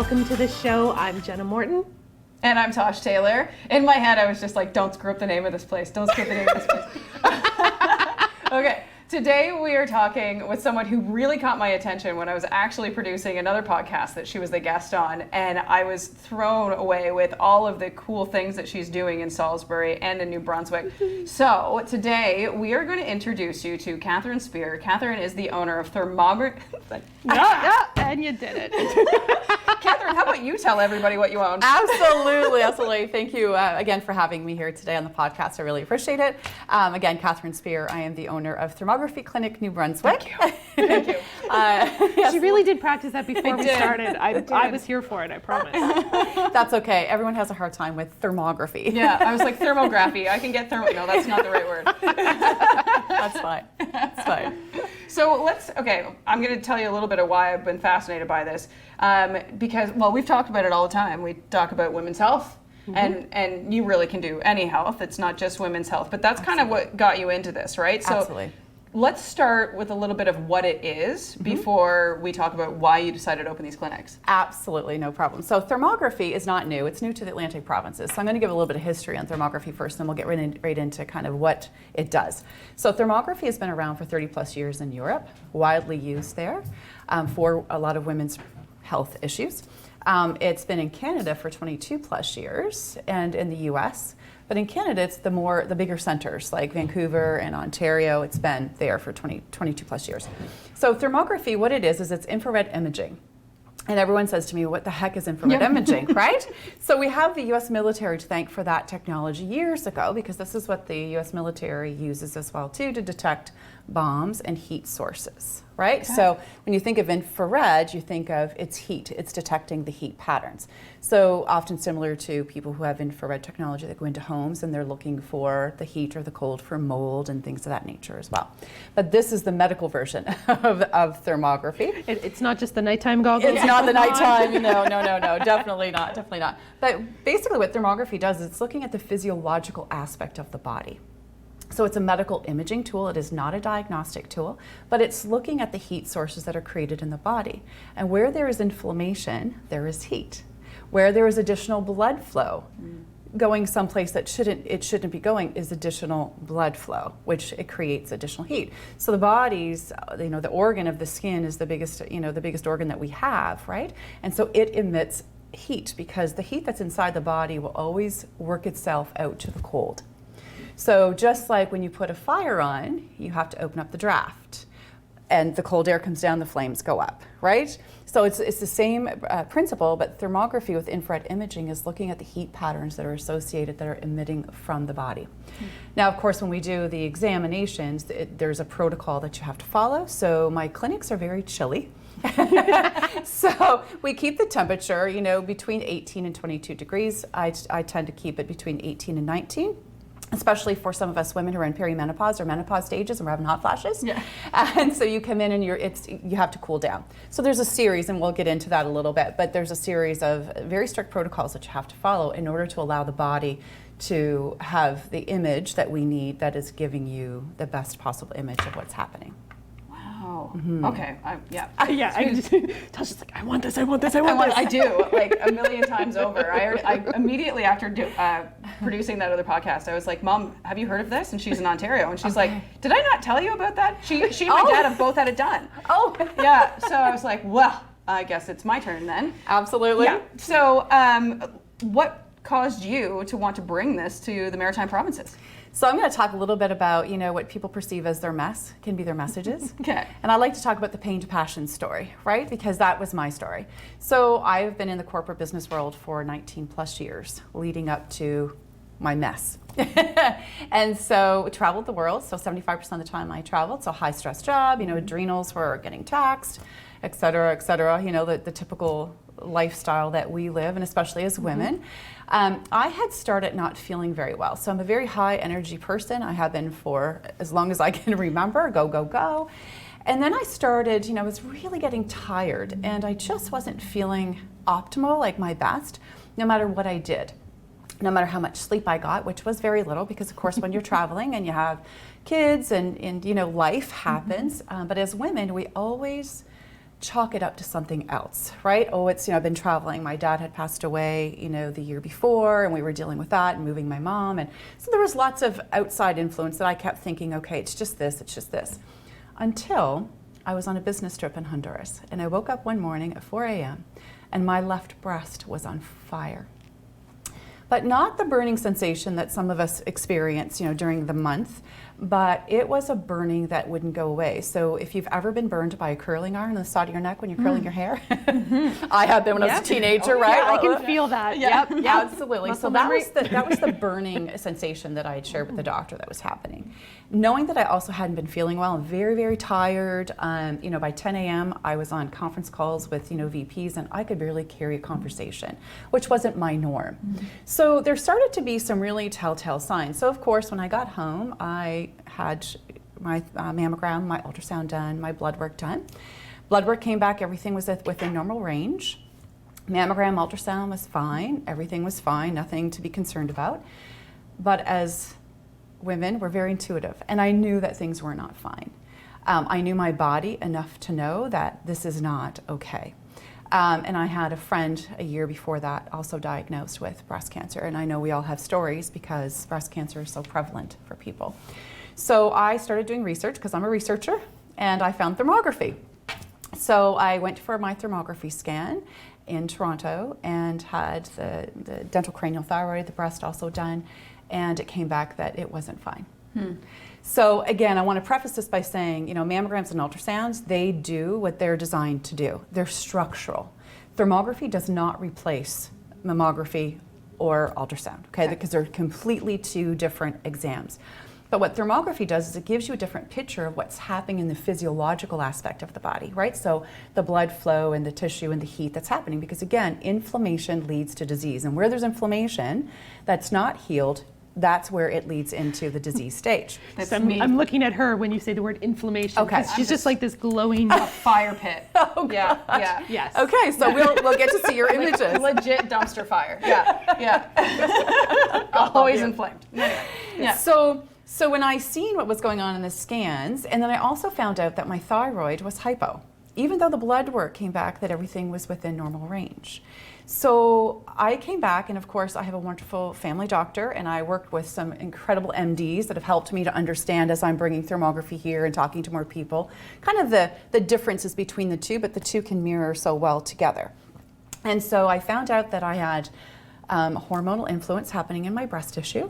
welcome to the show. I'm Jenna Morton. And I'm Tosh Taylor. In my head, I was just like, don't screw up the name of this place. Don't screw up the name of this place. Okay, today we are talking with someone who really caught my attention when I was actually producing another podcast that she was the guest on. And I was thrown away with all of the cool things that she's doing in Salisbury and in New Brunswick. So today we are going to introduce you to Kathryn Speer. Kathryn is the owner of Thermography. Yeah, and you did it. Kathryn, how about you tell everybody what you own? Absolutely, absolutely. Thank you again for having me here today on the podcast. I really appreciate it. Again, Kathryn Speer. I am the owner of Thermography Clinic, New Brunswick. Thank you. Thank you. Yes. She really did practice that before we started. I was here for it, I promise. That's okay. Everyone has a hard time with thermography. Yeah, I was like, thermography. I can get No, that's not the right word. That's fine. That's fine. So I'm going to tell you a little bit of why I've been fascinated by this. Because, well, we've talked about it all the time. We talk about women's health, and you really can do any health. It's not just women's health, but that's kind of what got you into this, right? So Absolutely. Let's start with a little bit of what it is before we talk about why you decided to open these clinics. Absolutely, no problem. So thermography is not new. It's new to the Atlantic provinces. So I'm going to give a little bit of history on thermography first, then we'll get right into kind of what it does. So thermography has been around for 30 plus years in Europe, widely used there for a lot of women's health issues. It's been in Canada for 22 plus years and in the US. But in Canada, it's the bigger centers like Vancouver and Ontario. It's been there for 22 plus years. So thermography, what it is it's infrared imaging. And everyone says to me, what the heck is infrared imaging, right? So we have the US military to thank for that technology years ago, because this is what the US military uses as well too, to detect bombs and heat sources, right? Okay. So when you think of infrared, you think of its heat. It's detecting the heat patterns. So often similar to people who have infrared technology that go into homes and they're looking for the heat or the cold for mold and things of that nature as well. But this is the medical version of thermography. It's not just the nighttime goggles? It's not the nighttime, no, definitely not. But basically what thermography does is it's looking at the physiological aspect of the body. So it's a medical imaging tool. It is not a diagnostic tool, but it's looking at the heat sources that are created in the body. And where there is inflammation, there is heat. Where there is additional blood flow going someplace that it shouldn't be going is additional blood flow, which it creates additional heat. So the body's, the organ of the skin is the biggest organ that we have, right? And so it emits heat because the heat that's inside the body will always work itself out to the cold. So just like when you put a fire on, you have to open up the draft. And the cold air comes down, the flames go up, right? So it's the same principle, but thermography with infrared imaging is looking at the heat patterns that are associated, that are emitting from the body. Now, of course, when we do the examinations, there's a protocol that you have to follow. So my clinics are very chilly. So we keep the temperature, between 18 and 22 degrees. I tend to keep it between 18 and 19. Especially for some of us women who are in perimenopause or menopause stages and we're having hot flashes. Yeah. And so you come in and you have to cool down. So there's a series, and we'll get into that a little bit, but there's a series of very strict protocols that you have to follow in order to allow the body to have the image that we need that is giving you the best possible image of what's happening. Wow. Okay. Yeah. Tosh is like, I want this. I do, like a million times over. I immediately after producing that other podcast, I was like, Mom, have you heard of this? And she's in Ontario, and she's like, did I not tell you about that? She and my dad have both had it done. Oh. Yeah. So I was like, well, I guess it's my turn then. Absolutely. Yeah. So what caused you to want to bring this to the Maritime provinces? So I'm going to talk a little bit about, what people perceive as their mess can be their messages. Okay. And I like to talk about the pain to passion story, right? Because that was my story. So I've been in the corporate business world for 19 plus years, leading up to my mess. And so traveled the world. So 75% of the time I traveled. So high stress job, adrenals were getting taxed, et cetera, the typical lifestyle that we live, and especially as women. I had started not feeling very well. So I'm a very high energy person. I have been for as long as I can remember, go. And then I started, I was really getting tired, and I just wasn't feeling optimal, like my best, no matter what I did. No matter how much sleep I got, which was very little, because of course when you're traveling and you have kids and life happens. But as women, we always chalk it up to something else, right? Oh, it's, I've been traveling. My dad had passed away, the year before, and we were dealing with that and moving my mom. And so there was lots of outside influence that I kept thinking, okay, it's just this. Until I was on a business trip in Honduras, and I woke up one morning at 4 a.m. and my left breast was on fire. But not the burning sensation that some of us experience, during the month, but it was a burning that wouldn't go away. So if you've ever been burned by a curling iron on the side of your neck when you're curling your hair, I have been when I was a teenager, right? Yeah, I can feel that. Yep. Absolutely. Muscle So memory. that was the burning sensation that I had shared with the doctor that was happening. Knowing that I also hadn't been feeling well, I'm very, very tired. By 10 a.m. I was on conference calls with VPs, and I could barely carry a conversation, which wasn't my norm. So there started to be some really telltale signs. So of course, when I got home, I had my mammogram, my ultrasound done, my blood work done. Blood work came back, everything was within normal range. Mammogram, ultrasound was fine, everything was fine, nothing to be concerned about. But as women, we're very intuitive, and I knew that things were not fine. I knew my body enough to know that this is not okay. And I had a friend a year before that also diagnosed with breast cancer, and I know we all have stories because breast cancer is so prevalent for people. So I started doing research because I'm a researcher, and I found thermography. So I went for my thermography scan in Toronto and had the dental cranial thyroid, the breast also done, and it came back that it wasn't fine. So again, I want to preface this by saying, mammograms and ultrasounds, they do what they're designed to do. They're structural. Thermography does not replace mammography or ultrasound, okay? Because they're completely two different exams. But what thermography does is it gives you a different picture of what's happening in the physiological aspect of the body, right? So the blood flow and the tissue and the heat that's happening, because again, inflammation leads to disease. And where there's inflammation that's not healed, that's where it leads into the disease stage. So I'm looking at her when you say the word inflammation. Okay. She's just like this glowing Fire pit. Oh, Yeah, yeah. Yes. Okay, so we'll get to see your images. Legit dumpster fire. Yeah. Always inflamed. Yeah. So when I seen what was going on in the scans, and then I also found out that my thyroid was hypo, even though the blood work came back that everything was within normal range. So I came back, and of course I have a wonderful family doctor, and I worked with some incredible MDs that have helped me to understand as I'm bringing thermography here and talking to more people, kind of the differences between the two, but the two can mirror so well together. And so I found out that I had hormonal influence happening in my breast tissue.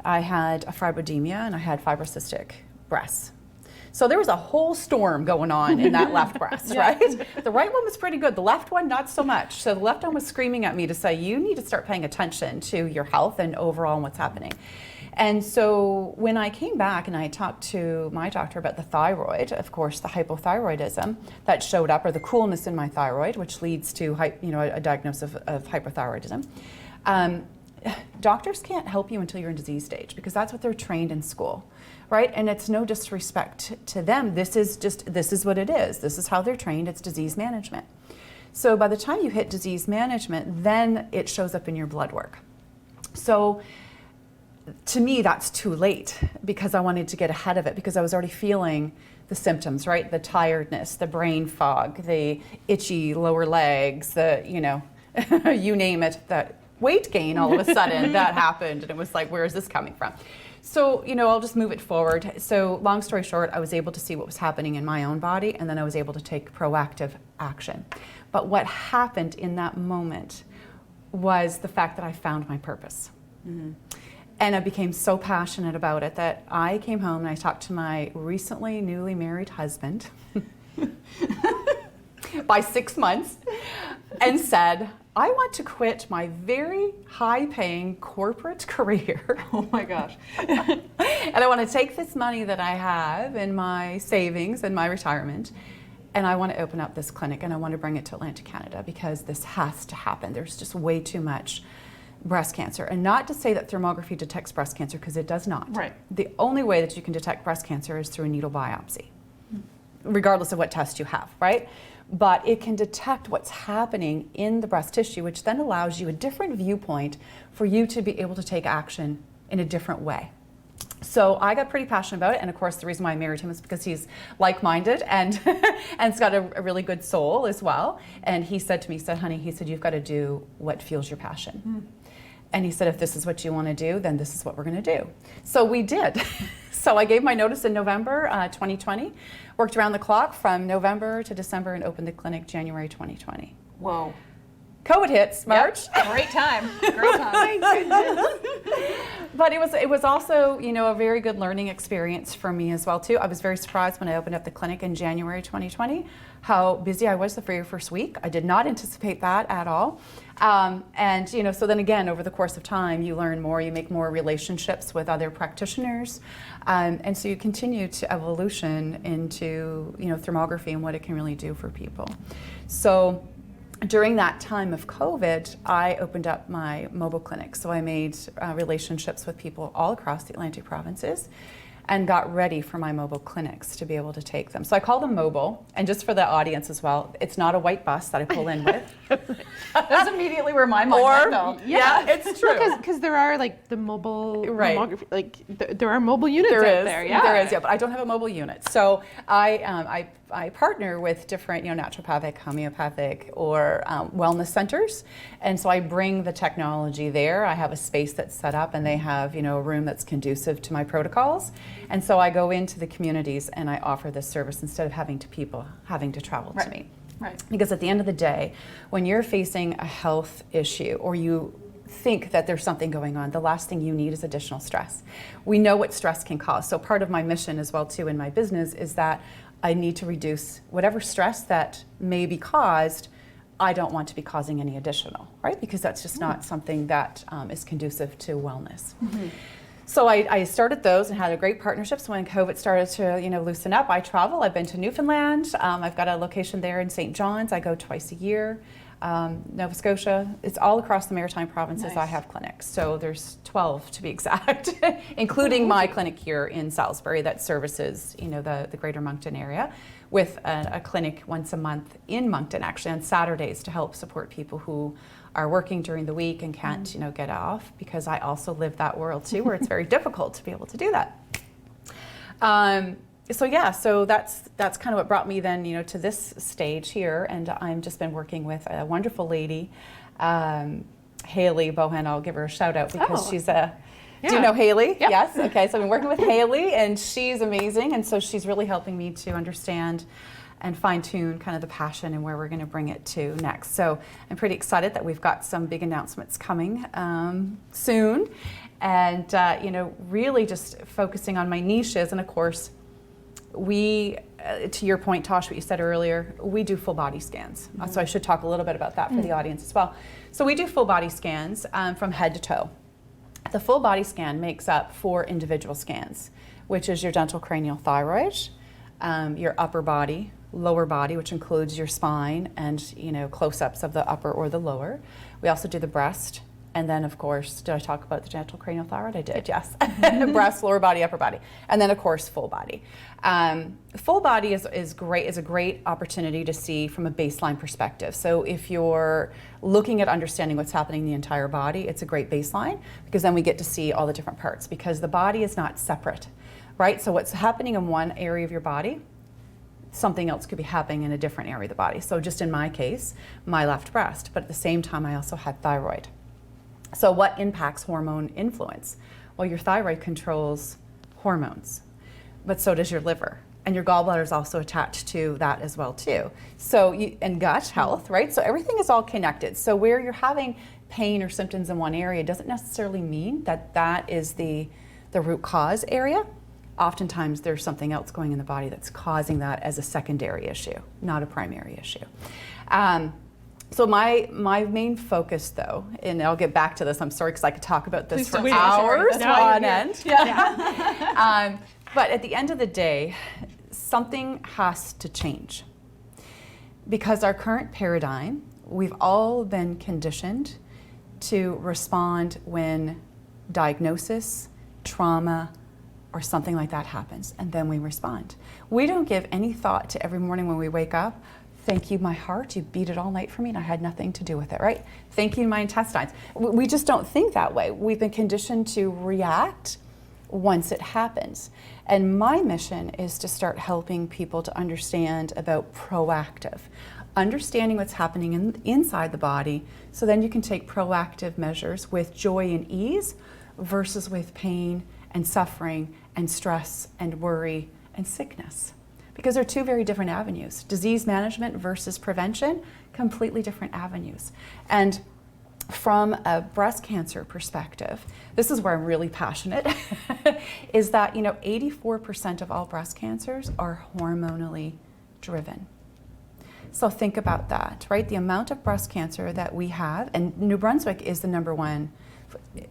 I had a fibrodemia, and I had fibrocystic breasts. So there was a whole storm going on in that left breast, right? The right one was pretty good. The left one, not so much. So the left one was screaming at me to say, you need to start paying attention to your health and overall and what's happening. And so when I came back and I talked to my doctor about the thyroid, of course, the hypothyroidism that showed up, or the coolness in my thyroid, which leads to a diagnosis of hypothyroidism. Doctors can't help you until you're in disease stage because that's what they're trained in school, right? And it's no disrespect to them. This is what it is. This is how they're trained. It's disease management. So by the time you hit disease management, then it shows up in your blood work. So to me, that's too late because I wanted to get ahead of it because I was already feeling the symptoms, right? The tiredness, the brain fog, the itchy lower legs, you name it, that weight gain all of a sudden that happened, and it was like, where is this coming from? So, I'll just move it forward. So long story short, I was able to see what was happening in my own body, and then I was able to take proactive action. But what happened in that moment was the fact that I found my purpose. Mm-hmm. And I became so passionate about it that I came home and I talked to my recently newly married husband by 6 months and said, I want to quit my very high-paying corporate career. Oh my gosh. And I want to take this money that I have in my savings and my retirement, and I want to open up this clinic, and I want to bring it to Atlantic, Canada, because this has to happen. There's just way too much breast cancer. And not to say that thermography detects breast cancer, because it does not. Right. The only way that you can detect breast cancer is through a needle biopsy, regardless of what test you have, right? But it can detect what's happening in the breast tissue, which then allows you a different viewpoint for you to be able to take action in a different way. So I got pretty passionate about it, and of course the reason why I married him is because he's like-minded and and's got a really good soul as well. And he said to me, he said, honey, he said, you've got to do what fuels your passion. And he said, if this is what you want to do, then this is what we're going to do. So we did. So I gave my notice in November 2020, worked around the clock from November to December, and opened the clinic January 2020. Whoa. COVID hits March. Yep. Great time. Great time. My goodness. But it was also, you know, a very good learning experience for me as well too. I was very surprised when I opened up the clinic in January 2020 how busy I was the very first week. I did not anticipate that at all. And you know, so then again, over the course of time, you learn more, you make more relationships with other practitioners, and so you continue to evolution into, you know, thermography and what it can really do for people. So during that time of COVID, I opened up my mobile clinic. So I made relationships with people all across the Atlantic provinces and got ready for my mobile clinics to be able to take them. So I call them mobile, and just for the audience as well, it's not a white bus that I pull in with. That's immediately where my mind went, though. Yeah, it's true. Because there are like the mobile Right. mammography, like there are mobile units out there. Yeah. There is, yeah, but I don't have a mobile unit. So I partner with different, you know, naturopathic, homeopathic, or wellness centers, and so I bring the technology there. I have a space that's set up, and they have, you know, a room that's conducive to my protocols, and so I go into the communities and I offer this service instead of having to travel to me. Right. Because at the end of the day, when you're facing a health issue or you think that there's something going on, the last thing you need is additional stress. We know what stress can cause. So part of my mission as well too in my business is that I need to reduce whatever stress that may be caused. I don't want to be causing any additional, right? Because that's just not something that is conducive to wellness. So I started those and had a great partnerships. When COVID started to, you know, loosen up, I travel. I've been to Newfoundland. I've got a location there in St. John's. I go twice a year. Nova Scotia. It's all across the Maritime provinces. Nice. I have clinics. So there's 12 to be exact, including my clinic here in Salisbury that services, you know, the greater Moncton area, with a clinic once a month in Moncton, actually on Saturdays, to help support people who are working during the week and can't, you know, get off, because I also live that world too, where it's very difficult to be able to do that. So yeah, so that's kind of what brought me then, you know, to this stage here, and I've just been working with a wonderful lady, Haley Bohan. I'll give her a shout out because she's a. Do you know Haley? Yep. Yes. Okay. So I've been working with Haley, and she's amazing, and so she's really helping me to understand and fine-tune kind of the passion and where we're going to bring it to next. So I'm pretty excited that we've got some big announcements coming soon, and you know, really just focusing on my niches. And of course, we, to your point, Tosh, what you said earlier, we do full body scans. So I should talk a little bit about that for the audience as well. So we do full body scans from head to toe. The full body scan makes up 4 individual scans, which is your dental cranial thyroid, your upper body, lower body, which includes your spine and, you know, close-ups of the upper or the lower. We also do the breast, and then of course, did I talk about the dental cranial thyroid? I did, yes. Breast, lower body, upper body, and then of course full body. Full body is a great opportunity to see from a baseline perspective. So if you're looking at understanding what's happening in the entire body, it's a great baseline, because then we get to see all the different parts, because the body is not separate, right? So what's happening in one area of your body, something else could be happening in a different area of the body. So just in my case, my left breast, but at the same time I also had thyroid. So what impacts hormone influence? Well, your thyroid controls hormones, but so does your liver. And your gallbladder is also attached to that as well too. So, and gut health, right? So everything is all connected. So where you're having pain or symptoms in one area doesn't necessarily mean that that is the root cause area. Oftentimes there's something else going in the body that's causing that as a secondary issue, not a primary issue. So my main focus though, and I'll get back to this, I'm sorry, because I could talk about this for hours on end. Yeah. But at the end of the day, something has to change. Because our current paradigm, we've all been conditioned to respond when diagnosis, trauma, or something like that happens, and then we respond. We don't give any thought to every morning when we wake up, thank you, my heart, you beat it all night for me and I had nothing to do with it, right? Thank you, my intestines. We just don't think that way. We've been conditioned to react once it happens. And my mission is to start helping people to understand about proactive, understanding what's happening inside the body, so then you can take proactive measures with joy and ease versus with pain and suffering and stress and worry and sickness. Because they're two very different avenues. Disease management versus prevention, completely different avenues. And from a breast cancer perspective, this is where I'm really passionate, is that 84% of all breast cancers are hormonally driven. So think about that, right? The amount of breast cancer that we have, and New Brunswick is the number one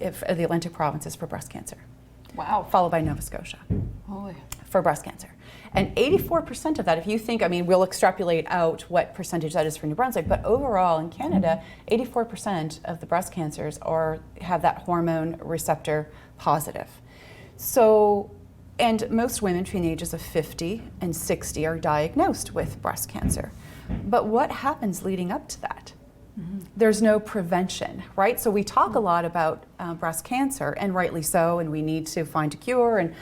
if the Atlantic provinces for breast cancer. Wow. Followed by Nova Scotia. Holy. For breast cancer. And 84% of that, if you think, we'll extrapolate out what percentage that is for New Brunswick, but overall in Canada, 84% of the breast cancers have that hormone receptor positive. So, and most women between the ages of 50 and 60 are diagnosed with breast cancer. But what happens leading up to that? There's no prevention, right? So we talk a lot about breast cancer, and rightly so, and we need to find a cure and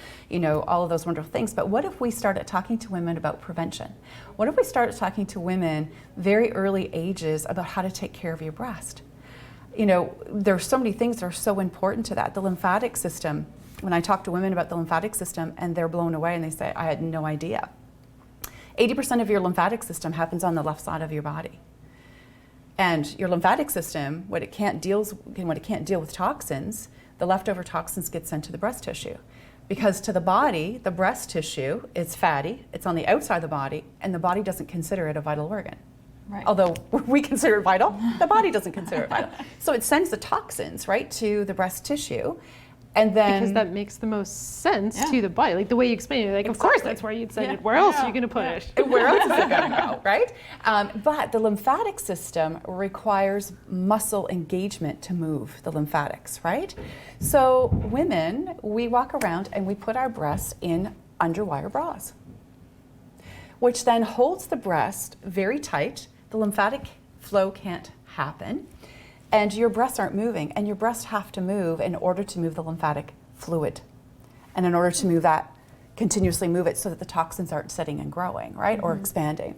all of those wonderful things. But what if we started talking to women about prevention? What if we started talking to women very early ages about how to take care of your breast? There's so many things that are so important to that. The lymphatic system, when I talk to women about the lymphatic system and they're blown away and they say, I had no idea. 80% of your lymphatic system happens on the left side of your body. And your lymphatic system, when it can't deal with toxins, the leftover toxins get sent to the breast tissue. Because to the body, the breast tissue is fatty, it's on the outside of the body, and the body doesn't consider it a vital organ. Right. Although we consider it vital, the body doesn't consider it vital. So it sends the toxins right to the breast tissue. And then, because that makes the most sense to the body, like the way you explain it. Like, of course, that's where you'd send it. Where else are you going to put it? Where else is it going to go, right? But the lymphatic system requires muscle engagement to move the lymphatics, right? So women, we walk around and we put our breasts in underwire bras, which then holds the breast very tight. The lymphatic flow can't happen. And your breasts aren't moving, and your breasts have to move in order to move the lymphatic fluid. And in order to move that, continuously move it so that the toxins aren't sitting and growing, right, or expanding.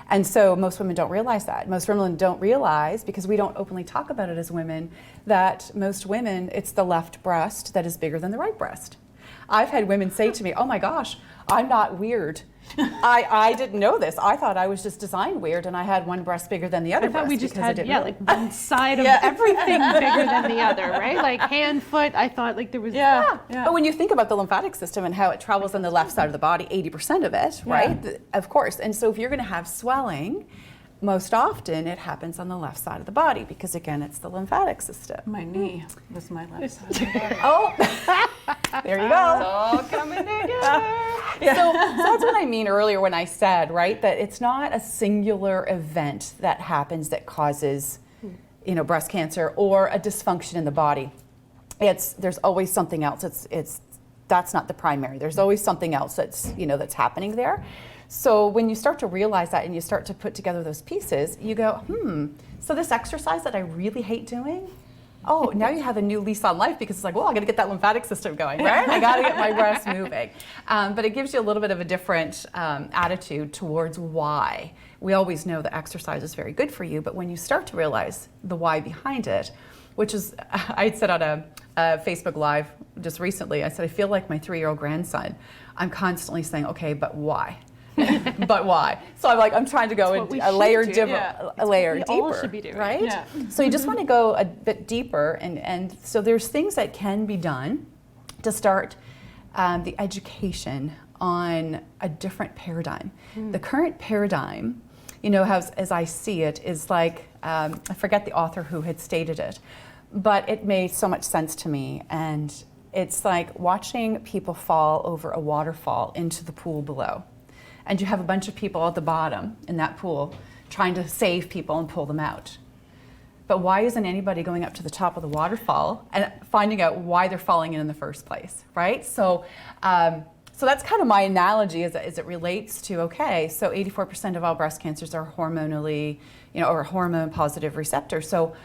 And so most women don't realize that. Most women don't realize, because we don't openly talk about it as women, that most women, it's the left breast that is bigger than the right breast. I've had women say to me, oh my gosh, I'm not weird. I didn't know this. I thought I was just designed weird and I had one breast bigger than the other. I thought we just had, like one side of Yeah. everything bigger than the other, right? Like hand, foot, I thought like there was... Yeah. But when you think about the lymphatic system and how it travels on the left side of the body, 80% of it, right? Of course. And so if you're going to have swelling, most often it happens on the left side of the body because, again, it's the lymphatic system. My knee was my left side of the body. Oh, there you go. It's all coming together. So that's what I mean earlier when I said, right, that it's not a singular event that happens that causes, breast cancer or a dysfunction in the body. There's always something else. That's not the primary. There's always something else that's happening there. So when you start to realize that and you start to put together those pieces, you go, so this exercise that I really hate doing, oh, now you have a new lease on life because it's like, well, I got to get that lymphatic system going, right? I got to get my breast moving. But it gives you a little bit of a different attitude towards why. We always know that exercise is very good for you, but when you start to realize the why behind it, which is, I had said on a Facebook Live just recently, I said, I feel like my 3-year-old grandson. I'm constantly saying, okay, but why? But why? So I'm trying to go a layer deeper, we all should be doing, right? Yeah. So you just want to go a bit deeper, and so there's things that can be done to start the education on a different paradigm. The current paradigm, as I see it, is like I forget the author who had stated it, but it made so much sense to me, and it's like watching people fall over a waterfall into the pool below. And you have a bunch of people at the bottom in that pool trying to save people and pull them out. But why isn't anybody going up to the top of the waterfall and finding out why they're falling in the first place, right? So that's kind of my analogy as it relates to, okay, so 84% of all breast cancers are hormonally, or hormone positive receptors. So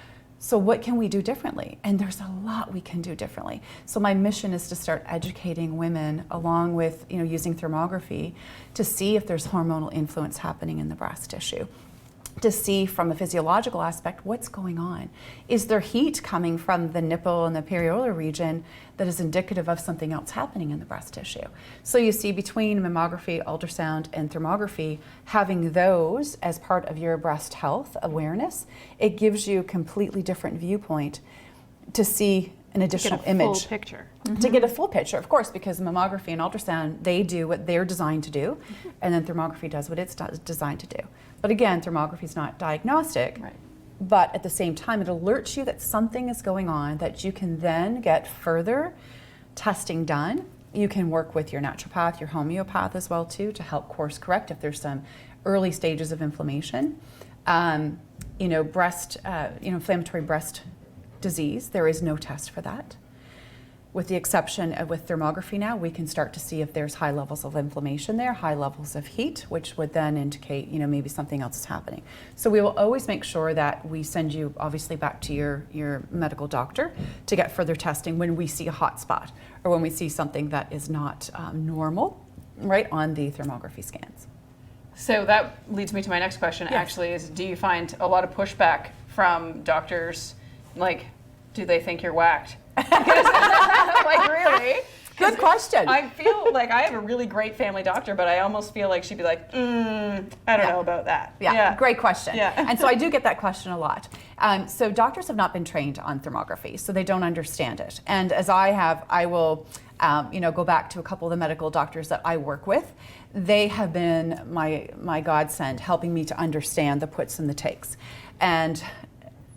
So what can we do differently? And there's a lot we can do differently. So my mission is to start educating women along with, using thermography to see if there's hormonal influence happening in the breast tissue, to see from a physiological aspect what's going on. Is there heat coming from the nipple and the periolar region that is indicative of something else happening in the breast tissue? So you see between mammography, ultrasound, and thermography, having those as part of your breast health awareness, it gives you a completely different viewpoint to see an additional image. Full picture. To get a full picture, of course, because mammography and ultrasound, they do what they're designed to do, and then thermography does what it's designed to do. But again, thermography is not diagnostic, Right. but at the same time, it alerts you that something is going on that you can then get further testing done. You can work with your naturopath, your homeopath as well too, to help course correct if there's some early stages of inflammation. Inflammatory breast disease, there is no test for that. With the exception of with thermography now, we can start to see if there's high levels of inflammation there, high levels of heat, which would then indicate, maybe something else is happening. So we will always make sure that we send you obviously back to your medical doctor to get further testing when we see a hot spot or when we see something that is not normal, right, on the thermography scans. So that leads me to my next question, actually, is do you find a lot of pushback from doctors? Like, do they think you're whacked? Like, really? Good question. I feel like I have a really great family doctor, but I almost feel like she'd be like, I don't know about that. Yeah, great question. Yeah. And so I do get that question a lot. So doctors have not been trained on thermography, so they don't understand it. And as I will go back to a couple of the medical doctors that I work with. They have been my godsend, helping me to understand the puts and the takes. And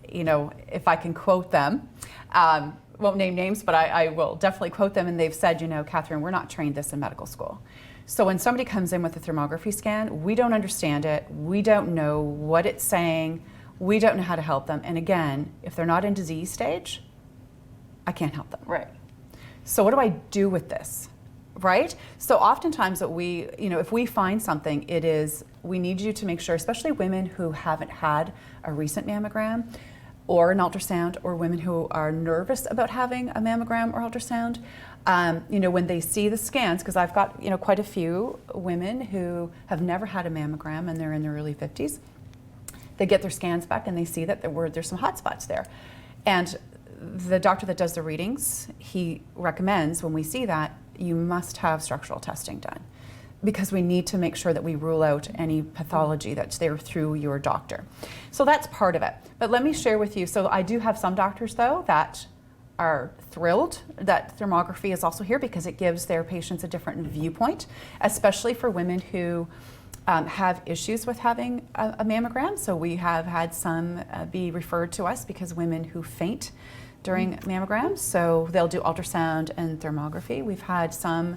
if I can quote them, won't name names, but I will definitely quote them, and they've said, Kathryn, we're not trained this in medical school. So when somebody comes in with a thermography scan, we don't understand it, we don't know what it's saying, we don't know how to help them. And again, if they're not in disease stage, I can't help them. Right. So what do I do with this? Right? So oftentimes what if we find something, we need you to make sure, especially women who haven't had a recent mammogram or an ultrasound, or women who are nervous about having a mammogram or ultrasound, when they see the scans, because I've got quite a few women who have never had a mammogram and they're in their early 50s. They get their scans back and they see that there's some hot spots there. And the doctor that does the readings, he recommends when we see that, you must have structural testing done, because we need to make sure that we rule out any pathology that's there through your doctor. So that's part of it. But let me share with you, so I do have some doctors though that are thrilled that thermography is also here, because it gives their patients a different viewpoint, especially for women who have issues with having a mammogram. So we have had some be referred to us because women who faint during mammograms, so they'll do ultrasound and thermography. We've had some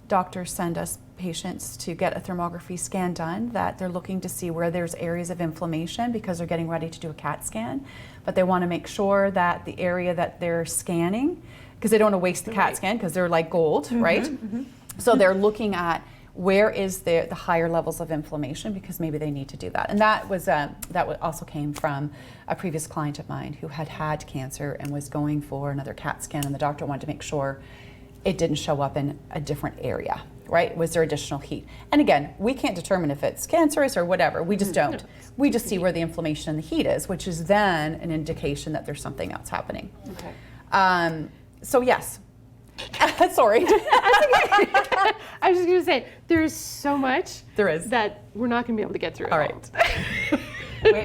doctors send us patients to get a thermography scan done, that they're looking to see where there's areas of inflammation because they're getting ready to do a CAT scan, but they want to make sure that the area that they're scanning, because they don't want to waste the CAT scan because they're like gold, right? So they're looking at where is the higher levels of inflammation, because maybe they need to do that. And that also came from a previous client of mine who had cancer and was going for another CAT scan, and the doctor wanted to make sure it didn't show up in a different area, right? Was there additional heat? And again, we can't determine if it's cancerous or whatever. We just don't. We just see where the inflammation and the heat is, which is then an indication that there's something else happening. Okay. So yes. Sorry. I was just going to say, there's so much There is. that we're not going to be able to get through. All right.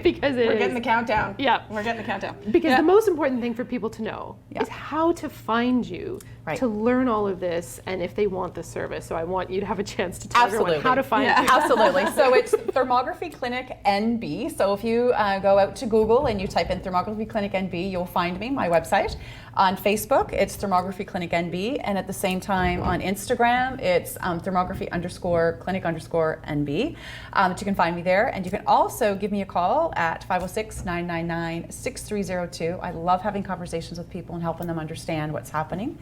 Because we're getting the countdown. Yeah. We're getting the countdown. Because the most important thing for people to know Yeah. is how to find you, Right. to learn all of this, and if they want the service. So I want you to have a chance to tell everyone how to find you. Absolutely. So it's Thermography Clinic NB. So if you go out to Google and you type in Thermography Clinic NB, you'll find me, my website. On Facebook, it's Thermography Clinic NB. And at the same time on Instagram, it's Thermography_Clinic_NB. That you can find me there. And you can also give me a call call at 506-999-6302. I love having conversations with people and helping them understand what's happening,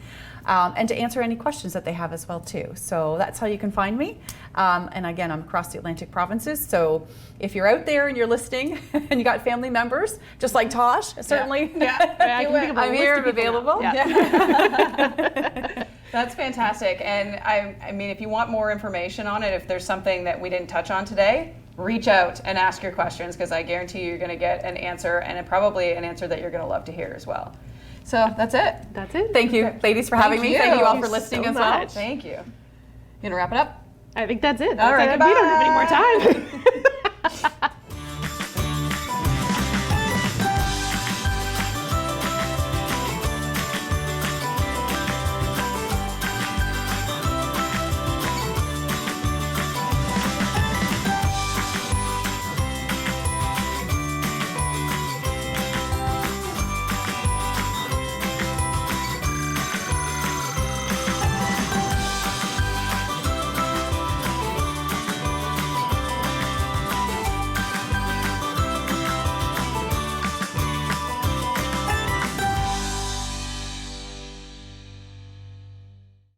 and to answer any questions that they have as well too. So that's how you can find me. And again, I'm across the Atlantic provinces. So if you're out there and you're listening and you got family members, just like Tosh, certainly, I'm here, I'm available. Yeah. That's fantastic. And I mean, if you want more information on it, if there's something that we didn't touch on today, reach out and ask your questions, because I guarantee you're going to get an answer, and probably an answer that you're going to love to hear as well. So that's it. That's it. Thank you, ladies, for having me. Thank you all for listening so as well. much. Thank you. You going to wrap it up? I think that's it. All right, We don't have any more time.